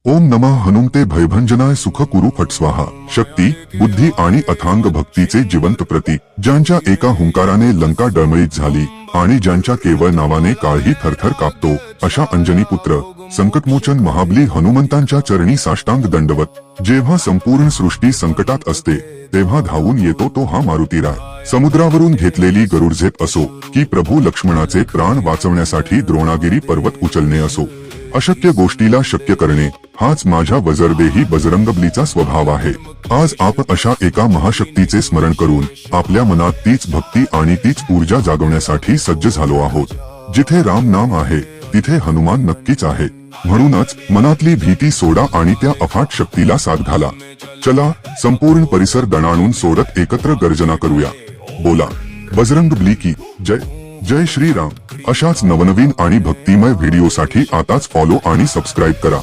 ओम नमः हनुमते भयभंजनाय सुख कुरु फट स्वाहा। शक्ती, बुद्धी आणि अथांग भक्तीचे जिवंत प्रतीक, ज्यांच्या एका हुंकाराने लंका डळमळीत झाली आणि ज्यांच्या केवळ नावाने काळही थरथर कापतो, अशा अंजनी पुत्र संकटमोचन महाबली हनुमंतांच्या चरणी साष्टांग दंडवत। जेव्हा संपूर्ण सृष्टी संकटात असते तेव्हा धावून येतो तो हा मारुतीराय। समुद्रावरून घेतलेली गरुडझेप असो की प्रभू लक्ष्मणाचे प्राण वाचवण्यासाठी द्रोणागिरी पर्वत उचलणे असो, अशक्य गोष्टीला शक्य करणे हाच माझ्या वज्रदेही बजरंगबलीचा स्वभाव आहे। आज आपण अशा एका महाशक्तीचे स्मरण करून आपल्या मनात तीच भक्ती आणि तीच ऊर्जा जागवण्यासाठी सज्ज झालो आहोत। जिथे राम नाम आहे तिथे हनुमान नक्कीच आहे। म्हणूनच मनातली भीती सोडा आणि त्या अफाट शक्तीला साथ घाला। चला संपूर्ण परिसर दणाणून सोडत एकत्र गर्जना करूया। बोला बजरंगबली की जय। जय श्री राम। अशाच नवनवीन आणि भक्तिमय व्हिडिओसाठी आताच फॉलो आणि सबस्क्राईब करा।